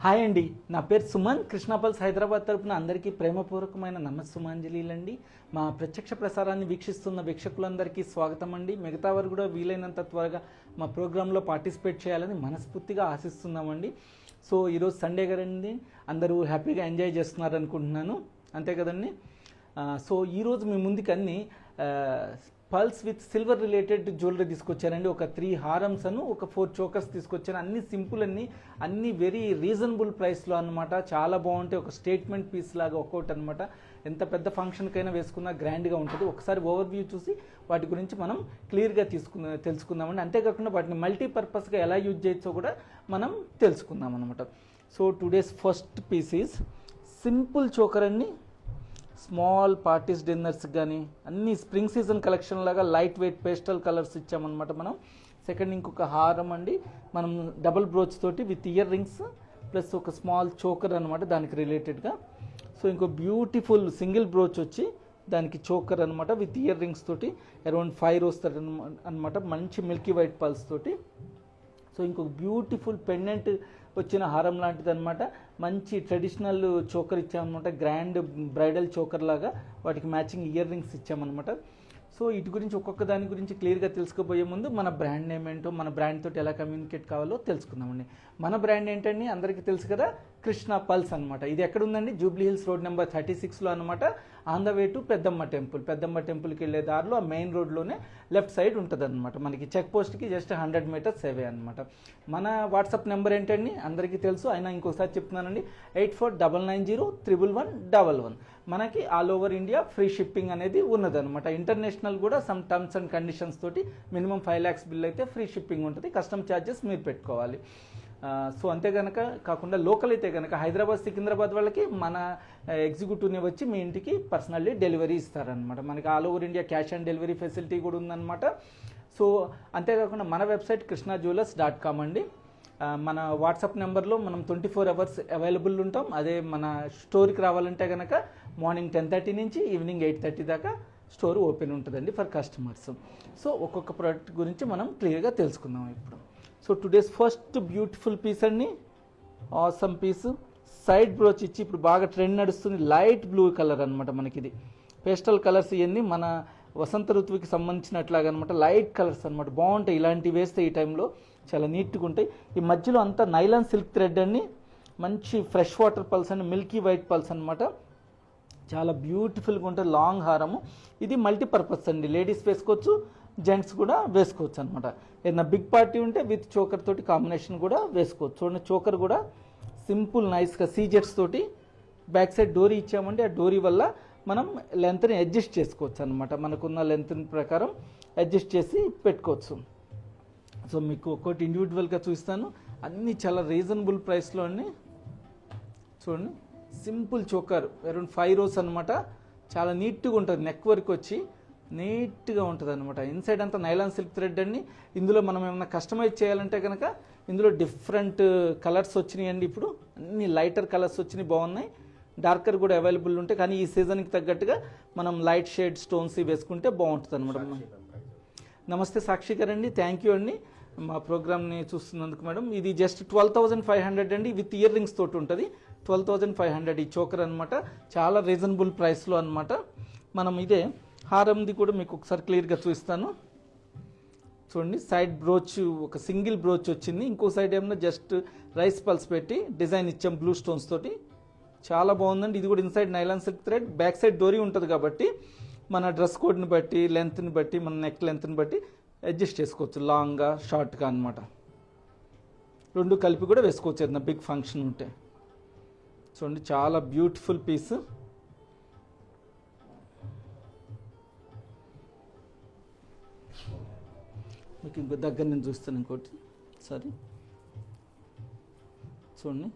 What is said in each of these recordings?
Hi అండి, నా పేరు సుమన్. కృష్ణాపల్స్ హైదరాబాద్ తరపున అందరికీ ప్రేమపూర్వకమైన నమస్సుమాంజలీలండి. మా ప్రత్యక్ష ప్రసారాన్ని వీక్షిస్తున్న వీక్షకులందరికీ స్వాగతం అండి. మిగతా వారు కూడా వీలైనంత త్వరగా మా ప్రోగ్రాంలో పార్టిసిపేట్ చేయాలని మనస్ఫూర్తిగా ఆశిస్తున్నామండి. సో ఈరోజు సండే కదండి, అందరూ హ్యాపీగా ఎంజాయ్ చేస్తున్నారు అనుకుంటున్నాను, అంతే కదండి. సో ఈరోజు మీ ముందుకు అన్ని pearls with silver related jewellery తీసుకొచ్చానండి. ఒక 3 హారమ్స్ అను ఒక 4 చోకర్స్ తీసుకొచ్చాను. అన్ని సింపుల్, అన్ని వెరీ రీజనబుల్ ప్రైస్లో అనమాట. చాలా బాగుంటాయి. ఒక స్టేట్మెంట్ పీస్ లాగా ఒక్కొక్కటి అనమాట. ఎంత పెద్ద ఫంక్షన్కైనా వేసుకున్నా గ్రాండ్గా ఉంటుంది. ఒకసారి ఓవర్వ్యూ చూసి వాటి గురించి మనం క్లియర్గా తెలుసుకుందామండి. అంతేకాకుండా వాటిని మల్టీపర్పస్గా ఎలా యూజ్ చేయొచ్చో కూడా మనం తెలుసుకుందాం అనమాట. So today's first piece is simple choker అండి. స్మాల్ పార్టీస్, డిన్నర్స్ కానీ అన్ని స్ప్రింగ్ సీజన్ కలెక్షన్ లాగా లైట్ వెయిట్ పేస్టల్ కలర్స్ ఇచ్చామన్నమాట మనం. సెకండ్ ఇంకొక హారం అండి, మనం డబుల్ బ్రోచ్ తోటి విత్ ఇయర్ రింగ్స్ ప్లస్ ఒక స్మాల్ చోకర్ అనమాట దానికి రిలేటెడ్గా. సో ఇంకో బ్యూటిఫుల్ సింగిల్ బ్రోచ్ వచ్చి దానికి చోకర్ అనమాట విత్ ఇయర్ రింగ్స్ తోటి అరౌండ్ 5 వస్తుంది అనమాట, మంచి మిల్కీ వైట్ పల్స్ తోటి. సో ఇంకొక బ్యూటిఫుల్ పెండెంట్ వచ్చిన హారం లాంటిది అనమాట. మంచి ట్రెడిషనల్ చోకర్ ఇచ్చామన్నమాట, గ్రాండ్ బ్రైడల్ చోకర్ లాగా. వాటికి మ్యాచింగ్ ఇయర్ రింగ్స్ ఇచ్చామన్నమాట. సో వీటి గురించి ఒక్కొక్క దాని గురించి క్లియర్గా తెలుసుకోబోయే ముందు మన బ్రాండ్ నేమ్ ఏంటో, మన బ్రాండ్ తోటి ఎలా కమ్యూనికేట్ కావాలో తెలుసుకుందామండి. మన బ్రాండ్ ఏంటండి అందరికీ తెలుసు కదా, కృష్ణ పల్స్ అనమాట. ఇది ఎక్కడ ఉందండి? జూబ్లీ హిల్స్ రోడ్ నెంబర్ 36లో అనమాట. ఆన్ ద వే టు పెద్దమ్మ టెంపుల్. పెద్దమ్మ టెంపుల్కి వెళ్ళే దారిలో ఆ మెయిన్ రోడ్లోనే లెఫ్ట్ సైడ్ ఉంటుంది అనమాట. మనకి చెక్ పోస్ట్కి జస్ట్ 100 మీటర్స్ అవే అనమాట. మన వాట్సాప్ నెంబర్ ఏంటండి అందరికీ తెలుసు, అయినా ఇంకోసారి చెప్తున్నానండి, 8499011111. మనకి all over India free shipping అనేది ఉన్నదనమాట. ఇంటర్నేషనల్ కూడా సమ్ టర్మ్స్ అండ్ కండిషన్స్ తోటి మినిమం 5 lakhs బిల్ అయితే ఫ్రీ షిప్పింగ్ ఉంటుంది. కస్టమ్ ఛార్జెస్ మీరు పెట్టుకోవాలి. సో అంతే కనుక కాకుండా లోకల్ అయితే కనుక హైదరాబాద్, సికింద్రాబాద్ వాళ్ళకి మన ఎగ్జిక్యూటివ్ని వచ్చి మీ ఇంటికి పర్సనల్లీ డెలివరీ ఇస్తారనమాట. మనకి all over India cash on delivery facility కూడా ఉందన్నమాట. సో అంతేకాకుండా మన వెబ్సైట్ krishnajewellers.com అండి. మన వాట్సాప్ నెంబర్లో మనం 24 hours అవైలబుల్ ఉంటాం. అదే మన స్టోర్కి రావాలంటే కనుక మార్నింగ్ 10:30 నుంచి ఈవినింగ్ 8:30 దాకా స్టోర్ ఓపెన్ ఉంటుందండి ఫర్ కస్టమర్స్. సో ఒక్కొక్క ప్రోడక్ట్ గురించి మనం క్లియర్గా తెలుసుకుందాం ఇప్పుడు. So today's first beautiful piece అండి, ఆసమ్ పీస్. సైడ్ బ్రోచ్ ఇచ్చి ఇప్పుడు బాగా ట్రెండ్ నడుస్తుంది, లైట్ బ్లూ కలర్ అనమాట. మనకి ఇది పేస్టల్ కలర్స్ ఇవన్నీ మన వసంత ఋతువుకి సంబంధించినట్లాగా అనమాట. లైట్ కలర్స్ అనమాట, బాగుంటాయి. ఇలాంటివి వేస్తే ఈ టైంలో చాలా నీట్గా ఉంటాయి. ఈ మధ్యలో అంతా నైలాన్ సిల్క్ థ్రెడ్ అండి, మంచి ఫ్రెష్ వాటర్ పల్స్ అండి, మిల్కీ వైట్ పల్స్ అనమాట. చాలా బ్యూటిఫుల్గా ఉంటుంది. లాంగ్ హారము. ఇది మల్టీపర్పస్ అండి, లేడీస్ వేసుకోవచ్చు, జెంట్స్ కూడా వేసుకోవచ్చు అనమాట. ఏదైనా బిగ్ పార్టీ ఉంటే విత్ చోకర్ తోటి కాంబినేషన్ కూడా వేసుకోవచ్చు. చూడండి, చోకర్ కూడా సింపుల్ నైస్గా సీజెట్స్ తోటి బ్యాక్ సైడ్ డోరీ ఇచ్చామంటే ఆ డోరీ వల్ల మనం లెంత్ని అడ్జస్ట్ చేసుకోవచ్చు అనమాట. మనకున్న లెంత్ ప్రకారం అడ్జస్ట్ చేసి పెట్టుకోవచ్చు. సో మీకు ఒక్కొక్కటి ఇండివిజువల్గా చూస్తాను. అన్నీ చాలా రీజనబుల్ ప్రైస్లో అండి. చూడండి, సింపుల్ చోకర్ అరౌండ్ 5 rows అనమాట. చాలా నీట్గా ఉంటుంది, నెక్ వరకు వచ్చి నీట్గా ఉంటుంది అనమాట. ఇన్సైడ్ అంతా నైలాన్ సిల్క్ థ్రెడ్ అండి. ఇందులో మనం ఏమైనా కస్టమైజ్ చేయాలంటే కనుక ఇందులో డిఫరెంట్ కలర్స్ వచ్చినాయండి. ఇప్పుడు అన్ని లైటర్ కలర్స్ వచ్చినాయి, బాగున్నాయి. డార్కర్ కూడా అవైలబుల్ ఉంటాయి, కానీ ఈ సీజన్కి తగ్గట్టుగా మనం లైట్ షేడ్ స్టోన్స్ వేసుకుంటే బాగుంటుంది అనమాట. నమస్తే సాక్షి గారు అండి, థ్యాంక్ యూ అండి మా ప్రోగ్రామ్ని చూస్తున్నందుకు మేడం. ఇది జస్ట్ 12,500 అండి, విత్ ఇయర్ రింగ్స్ తోటి ఉంటుంది. 12,500 ఈ చోకర్ అనమాట. చాలా రీజనబుల్ ప్రైస్లో అనమాట. మనం ఇదే హారంది కూడా మీకు ఒకసారి క్లియర్గా చూపిస్తాను. చూడండి, సైడ్ బ్రోచ్ ఒక సింగిల్ బ్రోచ్ వచ్చింది. ఇంకో సైడ్ ఏమన్నా జస్ట్ రైస్ పల్స్ పెట్టి డిజైన్ ఇచ్చాం బ్లూ స్టోన్స్ తోటి. చాలా బాగుందండి. ఇది కూడా inside nylon silk thread, back side డోరీ ఉంటుంది కాబట్టి మన డ్రెస్ కోడ్ని బట్టి, లెంత్ని బట్టి, మన నెక్ లెంత్ని బట్టి అడ్జస్ట్ చేసుకోవచ్చు, లాంగ్గా షార్ట్గా అనమాట. రెండు కలిపి కూడా వేసుకోవచ్చు ఏదైనా బిగ్ ఫంక్షన్ ఉంటే. చూడండి, చాలా బ్యూటిఫుల్ పీస్. మీకు ఇంకో దగ్గర నేను చూస్తాను ఇంకోటి సరే. చూడండి,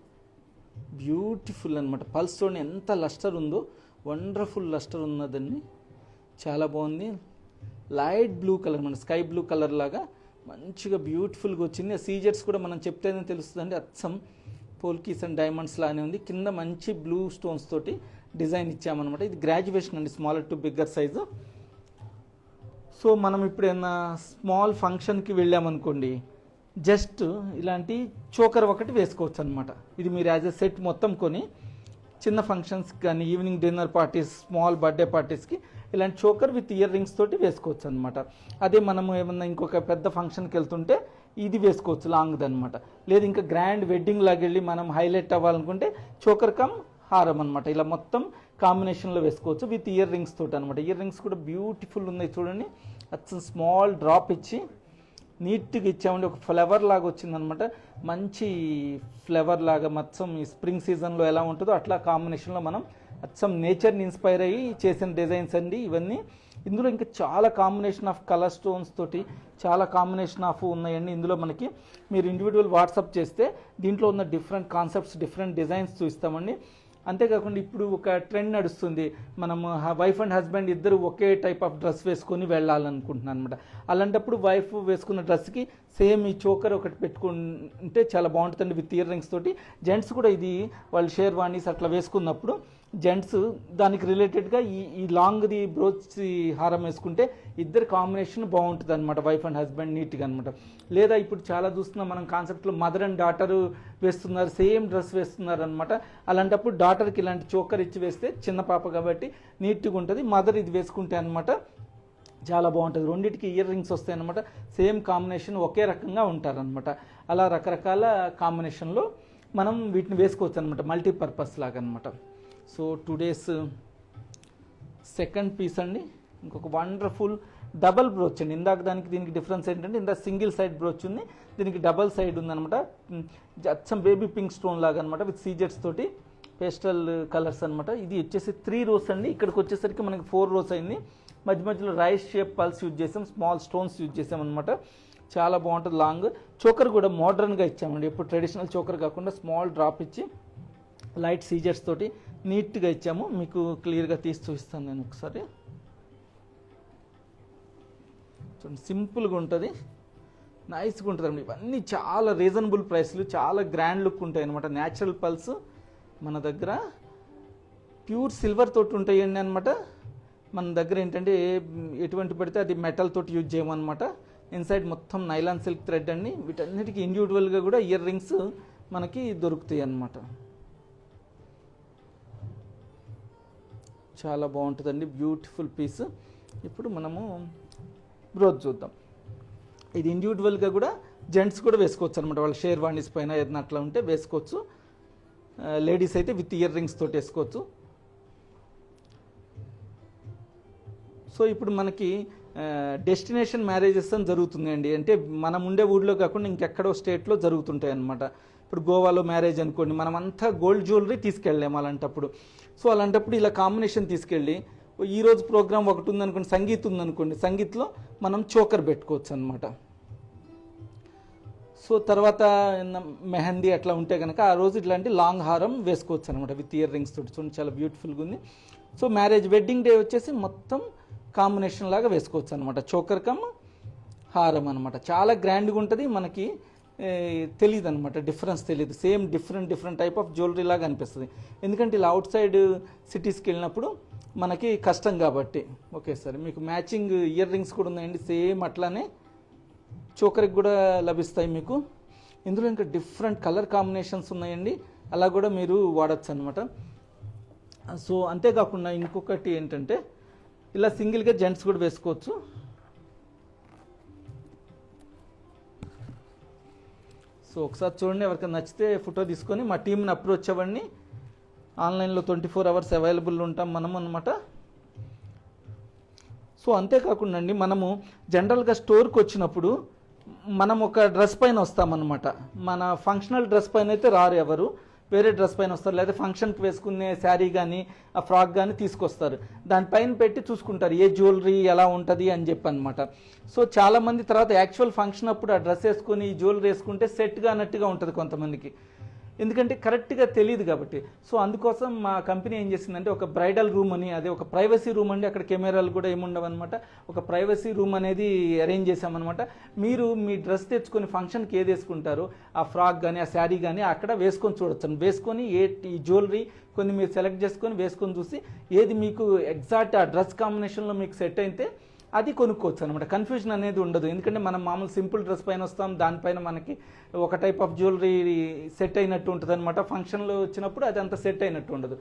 బ్యూటిఫుల్ అనమాట. పల్స్ చూడండి ఎంత లస్టర్ ఉందో, వండర్ఫుల్ లస్టర్ ఉన్నదండి. చాలా బాగుంది. లైట్ బ్లూ కలర్, మన స్కై బ్లూ కలర్ లాగా మంచిగా బ్యూటిఫుల్గా వచ్చింది. ఆ సీజెట్స్ కూడా మనం చెప్తేనే తెలుస్తుందండి, అచ్చం పోల్కీస్ అండ్ డైమండ్స్ లానే ఉంది. కింద మంచి బ్లూ స్టోన్స్ తోటి డిజైన్ ఇచ్చామన్నమాట. ఇది గ్రాడ్యుయేషన్ అండి, smaller to bigger size. So మనం ఇప్పుడు ఏమన్నా స్మాల్ ఫంక్షన్కి వెళ్ళామనుకోండి, జస్ట్ ఇలాంటి చోకర్ ఒకటి వేసుకోవచ్చు అనమాట. ఇది మీరు యాజ్ ఎ సెట్ మొత్తం కొని చిన్న ఫంక్షన్స్కి కానీ evening dinner parties, small birthday పార్టీస్కి ఇలాంటి చోకర్ విత్ ఇయర్ రింగ్స్ తోటి వేసుకోవచ్చు అనమాట. అదే మనము ఏమన్నా ఇంకొక పెద్ద ఫంక్షన్కి వెళ్తుంటే ఇది వేసుకోవచ్చు లాంగ్ది అనమాట. లేదు ఇంకా గ్రాండ్ వెడ్డింగ్ లాగా వెళ్ళి మనం హైలైట్ అవ్వాలనుకుంటే చోకర్ కమ్ హారం అనమాట. ఇలా మొత్తం కాంబినేషన్లో వేసుకోవచ్చు విత్ ఇయర్ రింగ్స్ తోటి అనమాట. ఇయర్ రింగ్స్ కూడా బ్యూటిఫుల్ ఉన్నాయి చూడండి. అచ్చం స్మాల్ డ్రాప్ ఇచ్చి నీట్గా ఇచ్చామండి. ఒక ఫ్లేవర్ లాగా వచ్చిందనమాట. మంచి ఫ్లేవర్ లాగా మొత్తం ఈ స్ప్రింగ్ సీజన్లో ఎలా ఉంటుందో అట్లా కాంబినేషన్లో మనం అచ్చం నేచర్ని ఇన్స్పైర్ అయ్యి చేసిన డిజైన్స్ అండి ఇవన్నీ. ఇందులో ఇంకా చాలా కాంబినేషన్ ఆఫ్ కలర్ స్టోన్స్ తోటి చాలా కాంబినేషన్ ఆఫ్ ఉన్నాయండి. ఇందులో మనకి మీరు ఇండివిజువల్ వాట్సాప్ చేస్తే దీంట్లో ఉన్న డిఫరెంట్ కాన్సెప్ట్స్, డిఫరెంట్ డిజైన్స్ చూస్తామండి. అంతేకాకుండా ఇప్పుడు ఒక ట్రెండ్ నడుస్తుంది, మనము వైఫ్ అండ్ హస్బెండ్ ఇద్దరు ఒకే టైప్ ఆఫ్ డ్రెస్ వేసుకొని వెళ్ళాలనుకుంటున్నాను అనమాట. అలాంటప్పుడు వైఫ్ వేసుకున్న డ్రెస్కి సేమ్ ఈ చోకర్ ఒకటి పెట్టుకుంటే చాలా బాగుంటుందండి విత్ ఇయర్ రింగ్స్ తోటి. జెంట్స్ కూడా ఇది వాళ్ళు షేర్వానీస్ అట్లా వేసుకున్నప్పుడు జెంట్స్ దానికి రిలేటెడ్గా ఈ లాంగ్ది బ్రోచ్ హారం వేసుకుంటే ఇద్దరు కాంబినేషన్ బాగుంటుంది అనమాట, వైఫ్ అండ్ హస్బెండ్ నీట్గా అనమాట. లేదా ఇప్పుడు చాలా చూస్తున్నాం మనం కాన్సెప్ట్లో మదర్ అండ్ డాటర్ వేస్తున్నారు, సేమ్ డ్రెస్ వేస్తున్నారు అనమాట. అలాంటప్పుడు డాటర్కి ఇలాంటి చోకర్ ఇచ్చి వేస్తే చిన్న పాప కాబట్టి నీట్గా ఉంటుంది. మదర్ ఇది వేసుకుంటే అనమాట చాలా బాగుంటుంది. రెండింటికి ఇయర్ రింగ్స్ వస్తాయి అనమాట. సేమ్ కాంబినేషన్ ఒకే రకంగా ఉంటారనమాట. అలా రకరకాల కాంబినేషన్లో మనం వీటిని వేసుకోవచ్చు అనమాట, మల్టీపర్పస్ లాగా అనమాట. సో టుడేస్ సెకండ్ పీస్ అండి, ఇంకొక వండర్ఫుల్ డబల్ బ్రోచ్ అండి. ఇందాక దానికి దీనికి డిఫరెన్స్ ఏంటంటే ఇందాక సింగిల్ సైడ్ బ్రోచ్ ఉంది, దీనికి డబల్ సైడ్ ఉందనమాట. అచ్చం బేబీ పింక్ స్టోన్ లాగా అనమాట విత్ సీజెట్స్ తోటి పేస్టల్ కలర్స్ అనమాట. ఇది వచ్చేసి 3 rows అండి. ఇక్కడికి వచ్చేసరికి మనకి 4 rows అయింది. మధ్య మధ్యలో రైస్ షేప్ పల్స్ యూజ్ చేసాం, స్మాల్ స్టోన్స్ యూజ్ చేసాం అనమాట. చాలా బాగుంటుంది. లాంగ్ చోకర్ కూడా మోడర్న్గా ఇచ్చామండి. ఎప్పుడు ట్రెడిషనల్ చోకర్ కాకుండా స్మాల్ డ్రాప్ ఇచ్చి లైట్ సీజర్స్ తోటి నీట్గా ఇచ్చాము. మీకు క్లియర్గా తీసి చూపిస్తాను నేను ఒకసారి. చూడండి, సింపుల్గా ఉంటుంది, నైస్గా ఉంటుంది అండి. ఇవన్నీ చాలా రీజనబుల్ ప్రైస్లు, చాలా గ్రాండ్ లుక్ ఉంటాయి అనమాట. న్యాచురల్ పల్స్ మన దగ్గర ప్యూర్ సిల్వర్ తోటి ఉంటాయండి అనమాట. మన దగ్గర ఏంటంటే ఎటువంటి పడితే అది మెటల్ తోటి యూజ్ చేయమన్నమాట. ఇన్సైడ్ మొత్తం నైలాన్ సిల్క్ థ్రెడ్ అండి. వీటన్నిటికీ ఇండివిజువల్గా కూడా ఇయర్ రింగ్స్ మనకి దొరుకుతాయి అన్నమాట. చాలా బాగుంటుందండి, బ్యూటిఫుల్ పీస్. ఇప్పుడు మనము బ్రోచ్ చూద్దాం. ఇది ఇండివిజువల్గా కూడా జెంట్స్ కూడా వేసుకోవచ్చు అనమాట. వాళ్ళ షేర్వాణీస్ పైన ఏదైనా అట్లా ఉంటే వేసుకోవచ్చు. లేడీస్ అయితే విత్ ఇయర్ రింగ్స్ తోటి వేసుకోవచ్చు. సో ఇప్పుడు మనకి డెస్టినేషన్ మ్యారేజెస్ అని జరుగుతుందండి. అంటే మనం ఉండే ఊళ్ళో కాకుండా ఇంకెక్కడో స్టేట్లో జరుగుతుంటాయి అన్నమాట. ఇప్పుడు గోవాలో మ్యారేజ్ అనుకోండి, మనం అంతా గోల్డ్ జ్యువెలరీ తీసుకెళ్ళాము అలాంటప్పుడు. సో అలాంటప్పుడు ఇలా కాంబినేషన్ తీసుకెళ్ళి ఈరోజు ప్రోగ్రామ్ ఒకటి ఉందనుకోండి, సంగీత్ ఉందనుకోండి, సంగీత్లో మనం చోకర్ పెట్టుకోవచ్చు అనమాట. సో తర్వాత మెహందీ అట్లా ఉంటే కనుక ఆ రోజు ఇట్లాంటి లాంగ్ హారం వేసుకోవచ్చు అనమాట విత్ ఇయర్ రింగ్స్ తోటి. చూడండి, చాలా బ్యూటిఫుల్గా ఉంది. సో మ్యారేజ్ వెడ్డింగ్ డే వచ్చేసి మొత్తం కాంబినేషన్ లాగా వేసుకోవచ్చు అనమాట. చోకర్ కమ్ హారం అనమాట. చాలా గ్రాండ్గా ఉంటుంది. మనకి తెలియదు అనమాట, డిఫరెన్స్ తెలియదు. Same different type of jewellery లాగా అనిపిస్తుంది. ఎందుకంటే ఇలా అవుట్ సైడ్ సిటీస్కి వెళ్ళినప్పుడు మనకి కష్టం కాబట్టి. ఓకే సార్, మీకు మ్యాచింగ్ ఇయర్ రింగ్స్ కూడా ఉన్నాయండి. సేమ్ అట్లానే చోకర్కి కూడా లభిస్తాయి మీకు. ఇందులో ఇంకా డిఫరెంట్ కలర్ కాంబినేషన్స్ ఉన్నాయండి, అలా కూడా మీరు వాడచ్చు అనమాట. సో అంతేకాకుండా ఇంకొకటి ఏంటంటే ఇలా సింగిల్గా జెంట్స్ కూడా వేసుకోవచ్చు. సో ఒకసారి చూడండి, ఎవరికైనా నచ్చితే ఫోటో తీసుకొని మా టీంని అప్రోచ్ అవ్వండి. ఆన్లైన్లో 24 hours అవైలబుల్ ఉంటాం మనం అనమాట. సో అంతేకాకుండా అండి, మనము జనరల్గా స్టోర్కి వచ్చినప్పుడు మనం ఒక డ్రెస్ పైన వస్తామన్నమాట. మన ఫంక్షనల్ డ్రెస్ పైన అయితే రారు ఎవరు, వేరే డ్రెస్ పైన వస్తారు. లేదా ఫంక్షన్కి వేసుకునే శారీ కానీ ఆ ఫ్రాక్ కానీ తీసుకొస్తారు. దానిపైన పెట్టి చూసుకుంటారు ఏ జ్యువెలరీ ఎలా ఉంటుంది అని చెప్పి అనమాట. సో చాలామంది తర్వాత యాక్చువల్ ఫంక్షన్ అప్పుడు ఆ డ్రెస్ వేసుకొని ఈ జ్యువెలరీ వేసుకుంటే సెట్గా అన్నట్టుగా ఉంటుంది కొంతమందికి, ఎందుకంటే కరెక్ట్గా తెలియదు కాబట్టి. సో అందుకోసం మా కంపెనీ ఏం చేసిందంటే ఒక బ్రైడల్ రూమ్ అని, అదే ఒక ప్రైవసీ రూమ్ అండి. అక్కడ కెమెరాలు కూడా ఏముండవు అనమాట. ఒక ప్రైవసీ రూమ్ అనేది అరేంజ్ చేసామన్నమాట. మీరు మీ డ్రెస్ తెచ్చుకొని ఫంక్షన్కి ఏది వేసుకుంటారో ఆ ఫ్రాక్ కానీ ఆ శారీ కానీ అక్కడ వేసుకొని చూడొచ్చు. వేసుకొని ఈ జ్యువెలరీ కొన్ని మీరు సెలెక్ట్ చేసుకొని వేసుకొని చూసి ఏది మీకు ఎగ్జాక్ట్ ఆ డ్రెస్ కాంబినేషన్లో మీకు సెట్ అయితే అది కొనుక్కోవచ్చు అనమాట. కన్ఫ్యూజన్ అనేది ఉండదు. ఎందుకంటే మనం మామూలు సింపుల్ డ్రెస్ పైన వస్తాం, దానిపైన మనకి ఒక టైప్ ఆఫ్ జ్యువెలరీ సెట్ అయినట్టు ఉంటుంది అనమాట. ఫంక్షన్లో వచ్చినప్పుడు అది అంత సెట్ అయినట్టు ఉండదు.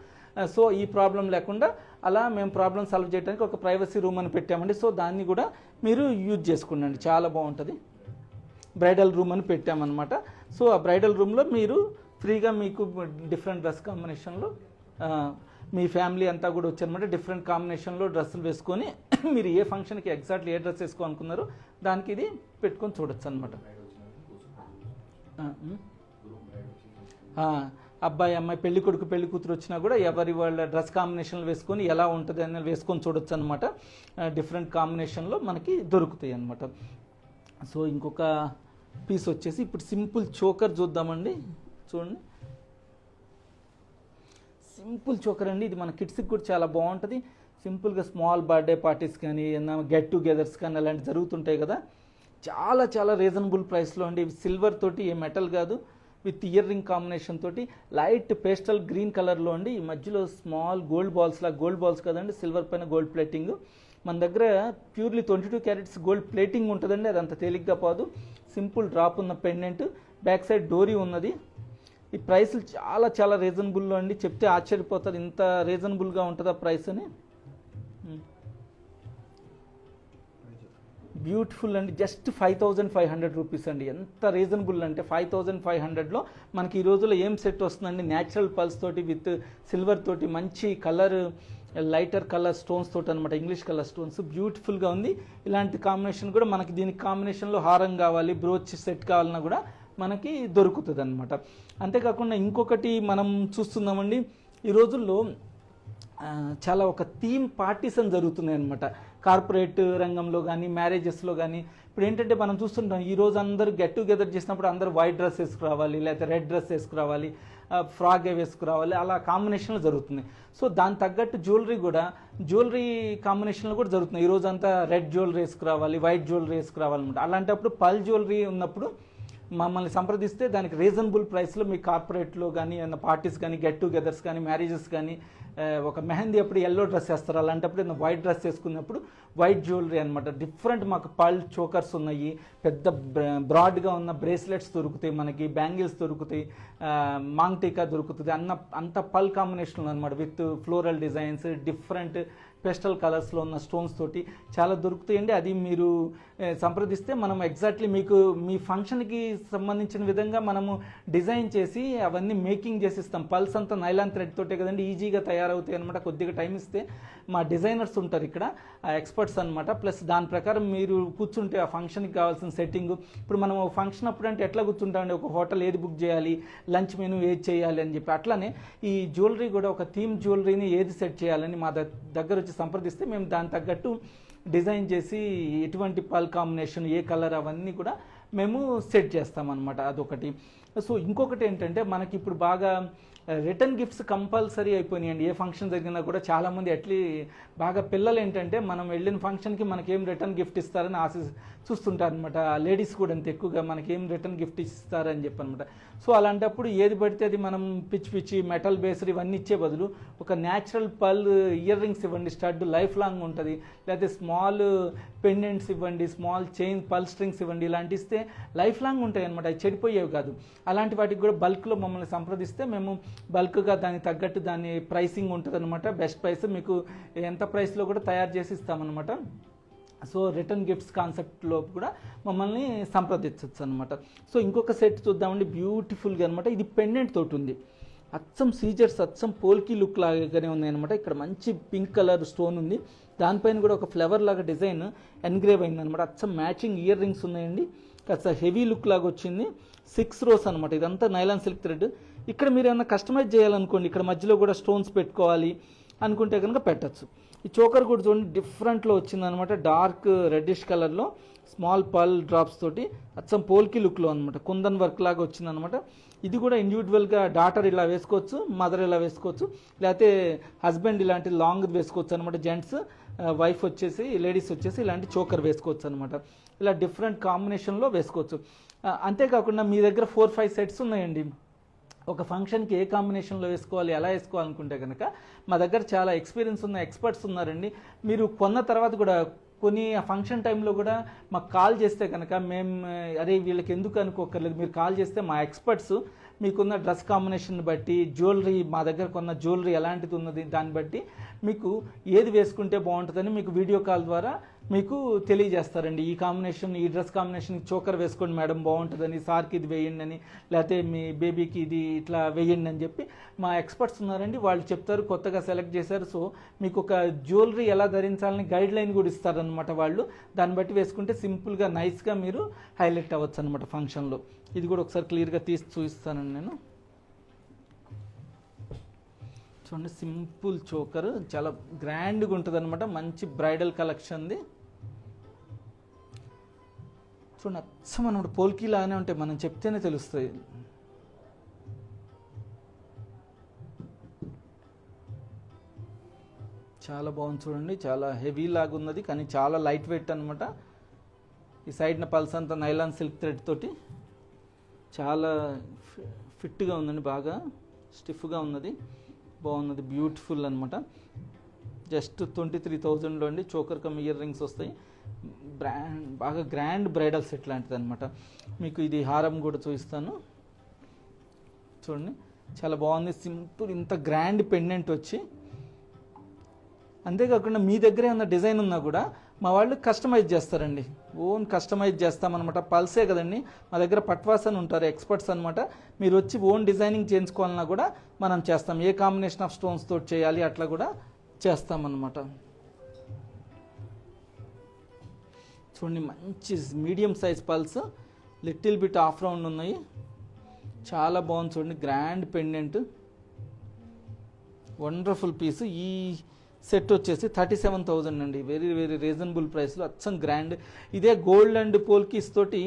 సో ఈ ప్రాబ్లం లేకుండా అలా మేము ప్రాబ్లం సాల్వ్ చేయడానికి ఒక ప్రైవసీ రూమ్ అని పెట్టామండి. సో దాన్ని కూడా మీరు యూజ్ చేసుకోండి, చాలా బాగుంటుంది. బ్రైడల్ రూమ్ అని పెట్టామన్నమాట. సో ఆ బ్రైడల్ రూమ్లో మీరు ఫ్రీగా మీకు డిఫరెంట్ డ్రెస్ కాంబినేషన్లో మీ ఫ్యామిలీ అంతా కూడా వచ్చారనమాట. డిఫరెంట్ కాంబినేషన్లో డ్రెస్సులు వేసుకొని మీరు ఏ ఫంక్షన్కి ఎగ్జాక్ట్లీ ఏ డ్రెస్ వేసుకోవాలనుకున్నారో దానికి ఇది పెట్టుకొని చూడొచ్చు అనమాట. అబ్బాయి అమ్మాయి పెళ్లి కొడుకు పెళ్లి కూతురు వచ్చినా కూడా ఎవరి వాళ్ళ డ్రెస్ కాంబినేషన్లు వేసుకొని ఎలా ఉంటుంది అని వేసుకొని చూడొచ్చు అనమాట. డిఫరెంట్ కాంబినేషన్లో మనకి దొరుకుతాయి అనమాట. సో ఇంకొక పీస్ వచ్చేసి ఇప్పుడు సింపుల్ చోకర్ చూద్దామండి. చూడండి, సింపుల్ చోకర్ అండి. ఇది మన కిడ్స్కి కూడా చాలా బాగుంటుంది. సింపుల్గా స్మాల్ బర్త్డే పార్టీస్ కానీ ఏదైనా గెట్ టుగెదర్స్ కానీ అలాంటివి జరుగుతుంటాయి కదా, చాలా చాలా రీజనబుల్ ప్రైస్లో అండి. సిల్వర్ తోటి, ఏ మెటల్ కాదు, విత్ ఇయర్ రింగ్ కాంబినేషన్ తోటి లైట్ పేస్టల్ గ్రీన్ కలర్లో అండి. ఈ మధ్యలో స్మాల్ గోల్డ్ బాల్స్ కదండి, సిల్వర్ పైన గోల్డ్ ప్లేటింగ్. మన దగ్గర ప్యూర్లీ 22 క్యారెట్స్ గోల్డ్ ప్లేటింగ్ ఉంటుందండి, అది అంత తేలిగ్గా పోదు. సింపుల్ డ్రాప్ ఉన్న పెండెంట్, బ్యాక్ సైడ్ డోరీ ఉన్నది. ఈ ప్రైస్లు చాలా చాలా రీజనబుల్లో అండి, చెప్తే ఆశ్చర్యపోతారు ఇంత రీజనబుల్గా ఉంటుందా ప్రైస్ అని. బ్యూటిఫుల్ అండి, జస్ట్ 5500 రూపీస్ అండి. ఎంత రీజనబుల్ అంటే 5500లో మనకి ఈ రోజుల్లో ఏం సెట్ వస్తుందండి, న్యాచురల్ పల్స్ తోటి విత్ సిల్వర్ తోటి మంచి కలర్, లైటర్ కలర్ స్టోన్స్ తోటి అనమాట, ఇంగ్లీష్ కలర్ స్టోన్స్. బ్యూటిఫుల్గా ఉంది. ఇలాంటి కాంబినేషన్ కూడా మనకి దీనికి కాంబినేషన్లో హారం కావాలి, బ్రోచ్ సెట్ కావాలన్నా కూడా మనకి దొరుకుతుంది అనమాట. అంతేకాకుండా ఇంకొకటి మనం చూస్తున్నామండి, ఈ రోజుల్లో చాలా ఒక థీమ్ పార్టీస్ అని జరుగుతున్నాయి అనమాట. కార్పొరేట్ రంగంలో కానీ మ్యారేజెస్లో కానీ ఇప్పుడు ఏంటంటే మనం చూస్తుంటాం, ఈరోజు అందరూ గెట్ టుగెదర్ చేసినప్పుడు అందరూ వైట్ డ్రెస్ వేసుకురావాలి, లేకపోతే రెడ్ డ్రెస్ వేసుకురావాలి, ఫ్రాక్ వేసుకురావాలి, అలా కాంబినేషన్లో జరుగుతుంది. సో దాని తగ్గట్టు జ్యువెలరీ కాంబినేషన్లో కూడా జరుగుతుంది. ఈరోజు అంతా రెడ్ జ్యువెలరీ వేసుకురావాలి, వైట్ జ్యువెలరీ వేసుకురావాలన్నమాట. అలాంటప్పుడు పల్ జ్యువెలరీ ఉన్నప్పుడు మమ్మల్ని సంప్రదిస్తే దానికి రీజనబుల్ ప్రైస్లో మీ కార్పొరేట్లో కానీ ఏమైనా పార్టీస్ కానీ గెట్ టుగెదర్స్ కానీ మ్యారేజెస్ కానీ ఒక మెహందీ అప్పుడు ఎల్లో డ్రెస్ వేస్తారు, అలాంటప్పుడు ఏదైనా వైట్ డ్రెస్ వేసుకున్నప్పుడు వైట్ జ్యువెలరీ అనమాట. డిఫరెంట్ మాకు పల్ చోకర్స్ ఉన్నాయి, పెద్ద బ్రాడ్గా ఉన్న బ్రేస్లెట్స్ దొరుకుతాయి, మనకి బ్యాంగిల్స్ దొరుకుతాయి, మాంగ్ టీకా దొరుకుతుంది. అంత పల్ కాంబినేషన్లో అనమాట, with floral designs, different pastel కలర్స్లో ఉన్న స్టోన్స్ తోటి చాలా దొరుకుతాయండి. అది మీరు సంప్రదిస్తే మనం ఎగ్జాక్ట్లీ మీకు మీ ఫంక్షన్కి సంబంధించిన విధంగా మనము డిజైన్ చేసి అవన్నీ మేకింగ్ చేసి ఇస్తాం. పల్స్ అంతా నైలాన్ థ్రెడ్ తోటే కదండి, ఈజీగా తయారవుతాయి అనమాట. కొద్దిగా టైం ఇస్తే మా డిజైనర్స్ ఉంటారు ఇక్కడ, ఎక్స్పర్ట్స్ అనమాట. ప్లస్ దాని ప్రకారం మీరు కూర్చుంటే ఆ ఫంక్షన్కి కావాల్సిన సెట్టింగ్, ఇప్పుడు మనం ఫంక్షన్ అప్పుడు అంటే ఎట్లా కూర్చుంటామండి, ఒక హోటల్ ఏది బుక్ చేయాలి, లంచ్ మెనూ ఏది చేయాలి అని చెప్పి, అట్లానే ఈ జ్యువెలరీ కూడా ఒక థీమ్ జ్యువెలరీని ఏది సెట్ చేయాలని మా దగ్గర వచ్చి సంప్రదిస్తే మేము దాని తగ్గట్టు డిజైన్ చేసి ఎటువంటి పల్ కాంబినేషన్, ఏ కలర్, అవన్నీ కూడా మేము సెట్ చేస్తామన్నమాట. అదొకటి. సో ఇంకొకటి ఏంటంటే మనకి ఇప్పుడు బాగా రిటర్న్ గిఫ్ట్స్ కంపల్సరీ అయిపోయినాయండి. ఏ ఫంక్షన్ జరిగినా కూడా చాలామంది బాగా పిల్లలు ఏంటంటే మనం వెళ్ళిన ఫంక్షన్కి మనకేం రిటర్న్ గిఫ్ట్ ఇస్తారని చూస్తుంటారు అనమాట. లేడీస్ కూడా అంత ఎక్కువగా మనకేం రిటర్న్ గిఫ్ట్ ఇస్తారని చెప్పనమాట. సో అలాంటప్పుడు ఏది పడితే అది మనం పిచ్చి మెటల్ బేస్డ్ ఇవన్నీ ఇచ్చే బదులు ఒక న్యాచురల్ పల్ ఇయర్ రింగ్స్ ఇవ్వండి, స్టడ్ లైఫ్ లాంగ్ ఉంటుంది, లేకపోతే స్మాల్ పెండెంట్స్ ఇవ్వండి, స్మాల్ చైన్ పల్ స్ట్రింగ్స్ ఇవ్వండి, ఇలాంటి ఇస్తే లైఫ్ లాంగ్ ఉంటాయి అనమాట, అవి చెడిపోయేవి కాదు. అలాంటి వాటికి కూడా బల్క్లో మమ్మల్ని సంప్రదిస్తే మేము బల్క్గా దానికి తగ్గట్టు దాని ప్రైసింగ్ ఉంటుంది అనమాట. బెస్ట్ ప్రైస్ మీకు ఎంత ప్రైస్లో కూడా తయారు చేసి ఇస్తామన్నమాట. సో రిటర్న్ గిఫ్ట్స్ కాన్సెప్ట్లో కూడా మమ్మల్ని సంప్రదించవచ్చు అనమాట. సో ఇంకొక సెట్ చూద్దామండి, బ్యూటిఫుల్గా అనమాట. ఇది పెండెంట్ తోటి ఉంది, అచ్చం సీజర్స్, అచ్చం పోల్కి లుక్ లాగానే ఉన్నాయన్నమాట. ఇక్కడ మంచి పింక్ కలర్ స్టోన్ ఉంది, దానిపైన కూడా ఒక ఫ్లవర్ లాగా డిజైన్ ఎన్గ్రేవ్ అయిందనమాట. అచ్చం మ్యాచింగ్ ఇయర్ రింగ్స్ ఉన్నాయండి, కాస్త హెవీ లుక్ లాగా వచ్చింది. 6 rows అనమాట. ఇదంతా నైలాన్ సిల్క్ థ్రెడ్. ఇక్కడ మీరు ఏమైనా కస్టమైజ్ చేయాలనుకోండి, ఇక్కడ మధ్యలో కూడా స్టోన్స్ పెట్టుకోవాలి అనుకుంటే కనుక పెట్టచ్చు. ఈ చోకర్ కూడా చూడండి డిఫరెంట్లో వచ్చిందనమాట, డార్క్ రెడ్డిష్ కలర్లో స్మాల్ పల్ డ్రాప్స్ తోటి అచ్చం పోల్కి లుక్లో అనమాట, కుందన్ వర్క్ లాగా వచ్చిందనమాట. ఇది కూడా ఇండివిజువల్గా డాటర్ ఇలా వేసుకోవచ్చు, మదర్ ఇలా వేసుకోవచ్చు, లేకపోతే హస్బెండ్ ఇలాంటి లాంగ్ వేసుకోవచ్చు అనమాట. జెంట్స్, వైఫ్ వచ్చేసి, లేడీస్ వచ్చేసి ఇలాంటి చోకర్ వేసుకోవచ్చు అనమాట. ఇలా డిఫరెంట్ కాంబినేషన్లో వేసుకోవచ్చు. అంతేకాకుండా మీ దగ్గర 4-5 సెట్స్ ఉన్నాయండి, ఒక ఫంక్షన్కి ఏ కాంబినేషన్లో వేసుకోవాలి, ఎలా వేసుకోవాలనుకుంటే కనుక మా దగ్గర చాలా ఎక్స్పీరియన్స్ ఉన్న ఎక్స్పర్ట్స్ ఉన్నారండి. మీరు కొన్న తర్వాత కూడా కొన్ని ఫంక్షన్ టైంలో కూడా మాకు కాల్ చేస్తే కనుక మేము అరే వీళ్ళకి ఎందుకు అనుకోకర్లేదు, మీరు కాల్ చేస్తే మా ఎక్స్పర్ట్స్ మీకున్న డ్రెస్ కాంబినేషన్ బట్టి జ్యువెలరీ, మా దగ్గర కొన్న జ్యువెలరీ ఎలాంటిది ఉన్నది దాన్ని బట్టి మీకు ఏది వేసుకుంటే బాగుంటుందని మీకు వీడియో కాల్ ద్వారా మీకు తెలియజేస్తారండి. ఈ కాంబినేషన్, ఈ డ్రెస్ కాంబినేషన్ చోకర్ వేసుకోండి మేడం బాగుంటుందని, సార్కి ఇది వేయండి అని, లేకపోతే మీ బేబీకి ఇది ఇట్లా వేయండి అని చెప్పి మా ఎక్స్పర్ట్స్ ఉన్నారండి, వాళ్ళు చెప్తారు. కొత్తగా సెలెక్ట్ చేశారు. సో మీకు ఒక జ్యువెలరీ ఎలా ధరించాలని గైడ్ లైన్ కూడా ఇస్తారనమాట వాళ్ళు. దాన్ని బట్టి వేసుకుంటే సింపుల్గా నైస్గా మీరు హైలైట్ అవ్వచ్చు అనమాట ఫంక్షన్లో. ఇది కూడా ఒకసారి క్లియర్గా తీసి చూపిస్తానండి నేను. చూడండి, సింపుల్ చోకర్ చాలా గ్రాండ్గా ఉంటుంది అనమాట. మంచి బ్రైడల్ కలెక్షన్ది. చూడండి, అచ్చం అనమాట పోల్కి లాగానే ఉంటాయి, మనం చెప్తేనే తెలుస్తాయి. చాలా బాగుంది చూడండి, చాలా హెవీ లాగా ఉన్నది కానీ చాలా లైట్ వెయిట్ అనమాట. ఈ సైడ్న పల్స్ అంతా నైలాన్ సిల్క్ థ్రెడ్ తోటి చాలా ఫిట్గా ఉందండి, బాగా స్టిఫ్గా ఉన్నది, బాగున్నది, బ్యూటిఫుల్ అనమాట. జస్ట్ 23,000లో అండి. చోకర్ కమ్ ఇయర్ రింగ్స్ వస్తాయి. బాగా గ్రాండ్ బ్రైడల్ సెట్ లాంటిది అనమాట. మీకు ఇది హారం కూడా చూపిస్తాను చూడండి, చాలా బాగుంది. సింపుల్ ఇంత గ్రాండ్ పెండెంట్ వచ్చి, అంతేకాకుండా మీ దగ్గరే ఉన్న డిజైన్ ఉన్నా కూడా మా వాళ్ళు కస్టమైజ్ చేస్తారండి. ఓన్ కస్టమైజ్ చేస్తామన్నమాట. పల్సే కదండి, మా దగ్గర పట్వాస్ అని ఉంటారు, ఎక్స్పర్ట్స్ అనమాట. మీరు వచ్చి ఓన్ డిజైనింగ్ చేయించుకోవాలన్నా కూడా మనం చేస్తాం. ఏ కాంబినేషన్ ఆఫ్ స్టోన్స్ తోటి చేయాలి అట్లా కూడా చేస్తామన్నమాట. చూడండి, మంచి medium size pearls, little bit of round ఉన్నాయి, చాలా బాగుంది చూడండి. Grand pendant, wonderful piece. ఈ సెట్ వచ్చేసి 37,000 అండి. వెరీ వెరీ రీజనబుల్ ప్రైస్లో అచ్చం గ్రాండ్. ఇదే గోల్డ్ అండ్ పోల్కీస్ తోటి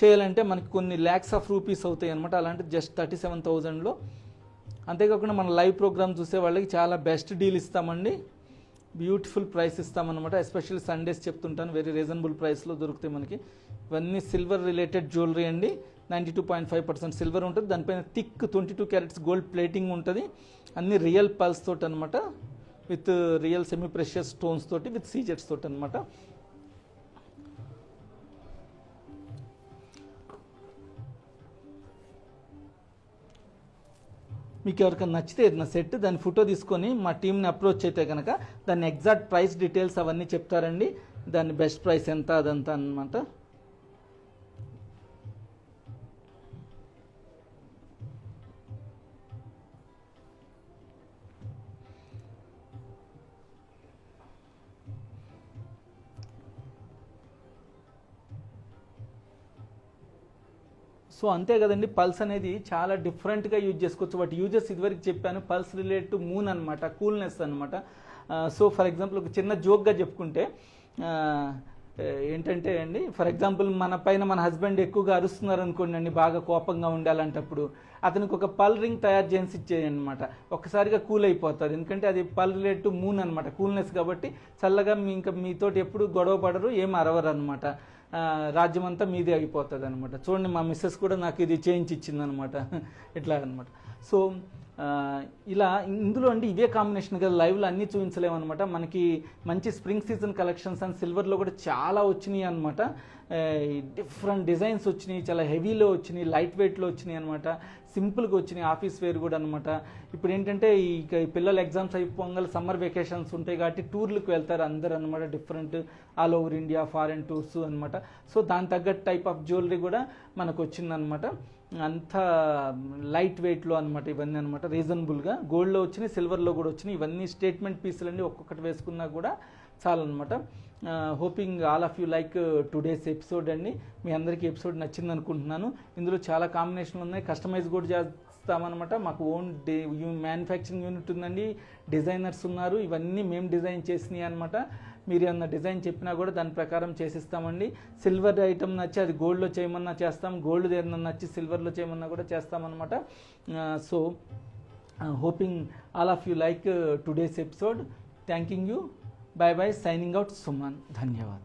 చేయాలంటే మనకి కొన్ని ల్యాక్స్ ఆఫ్ రూపీస్ అవుతాయి అనమాట. అలాంటి జస్ట్ 37,000లో. అంతేకాకుండా మన లైవ్ ప్రోగ్రామ్ చూసే వాళ్ళకి చాలా బెస్ట్ డీల్ ఇస్తామండి, బ్యూటిఫుల్ ప్రైస్ ఇస్తామన్నమాట. ఎస్పెషల్లీ సండేస్ చెప్తుంటాను, వెరీ రీజనబుల్ ప్రైస్లో దొరుకుతాయి మనకి. ఇవన్నీ సిల్వర్ రిలేటెడ్ జ్యువెలరీ అండి. 92.5% సిల్వర్ ఉంటుంది, దానిపైన థిక్ 22 క్యారెట్స్ గోల్డ్ ప్లేటింగ్ ఉంటుంది. అన్ని రియల్ పల్స్ తోటి అనమాట, with real semi precious stones తోటి, విత్ సీజెట్స్ తోటి అనమాట. మీకు ఎవరికైనా నచ్చితే నా సెట్ దాని ఫోటో తీసుకొని మా టీంని అప్రోచ్ అయితే కనుక దాని ఎగ్జాక్ట్ ప్రైస్ డీటెయిల్స్ అవన్నీ చెప్తారండి. దాని బెస్ట్ ప్రైస్ ఎంత అదంతా అనమాట. సో అంతే కదండి, పల్స్ అనేది చాలా డిఫరెంట్గా యూజ్ చేసుకోవచ్చు. వాటి యూజెస్ ఇదివరకు చెప్పాను. పల్స్ రిలేట్ టు మూన్ అనమాట, కూల్నెస్ అనమాట. సో ఫర్ ఎగ్జాంపుల్ ఒక చిన్న జోక్గా చెప్పుకుంటే ఏంటంటే అండి, ఫర్ ఎగ్జాంపుల్ మన పైన మన హస్బెండ్ ఎక్కువగా అరుస్తున్నారు అనుకోండి అండి, బాగా కోపంగా ఉండాలంటప్పుడు అతనికి ఒక పల్ రింగ్ తయారు చేసి ఇచ్చేయనమాట. ఒక్కసారిగా కూల్ అయిపోతారు, ఎందుకంటే అది పల్ రిలేట్ టు మూన్ అనమాట, కూల్నెస్ కాబట్టి. చల్లగా ఇంకా మీతోటి ఎప్పుడు గొడవ పడరు, ఏం అరవరు అనమాట. రాజ్యం అంతా మీదే అయిపోతుంది అనమాట. చూడండి, మా మిస్సెస్ కూడా నాకు ఇది చేయించి ఇచ్చిందనమాట, ఇట్లా అనమాట. సో ఇలా ఇందులో అండి ఇవే కాంబినేషన్ కదా, లైవ్లో అన్నీ చూపించలేమన్నమాట. మనకి మంచి స్ప్రింగ్ సీజన్ కలెక్షన్స్ అండ్ సిల్వర్లో కూడా చాలా వచ్చినాయి అనమాట. డిఫరెంట్ డిజైన్స్ వచ్చినాయి, చాలా హెవీలో వచ్చినాయి, లైట్ వెయిట్లో వచ్చినాయి అనమాట, సింపుల్గా వచ్చినాయి, ఆఫీస్ వేర్ కూడా అనమాట. ఇప్పుడు ఏంటంటే ఈ పిల్లల ఎగ్జామ్స్ అయిపోగానే సమ్మర్ వెకేషన్స్ ఉంటాయి కాబట్టి టూర్లకు వెళ్తారు అందరు అనమాట, different all over India foreign tours అనమాట. సో దాని తగ్గట్టు టైప్ ఆఫ్ జ్యువెలరీ కూడా మనకు వచ్చిందనమాట. అంత లైట్ వెయిట్లో అనమాట ఇవన్నీ అనమాట, రీజనబుల్గా. గోల్డ్లో వచ్చినాయి, సిల్వర్లో కూడా వచ్చినాయి. ఇవన్నీ స్టేట్మెంట్ పీసులన్నీ ఒక్కొక్కటి వేసుకున్నా కూడా చాలన్నమాట. Hoping all of you like today's episode అండి. మీ అందరికీ ఎపిసోడ్ నచ్చింది అనుకుంటున్నాను. ఇందులో చాలా కాంబినేషన్లు ఉన్నాయి, కస్టమైజ్ కూడా చేస్తామన్నమాట. మాకు ఓన్ మ్యానుఫ్యాక్చరింగ్ యూనిట్ ఉందండి, డిజైనర్స్ ఉన్నారు, ఇవన్నీ మేము డిజైన్ చేసినాయి అనమాట. మీరు ఏమన్నా డిజైన్ చెప్పినా కూడా దాని ప్రకారం చేసిస్తామండి. సిల్వర్ ఐటమ్ నచ్చి అది గోల్డ్లో చేయమన్నా చేస్తాం, గోల్డ్ ఏమన్నా నచ్చి సిల్వర్లో చేయమన్నా కూడా చేస్తామన్నమాట. So hoping all of you like today's episode. Thanking you. Bye bye. Signing out Suman. धन्यवाद.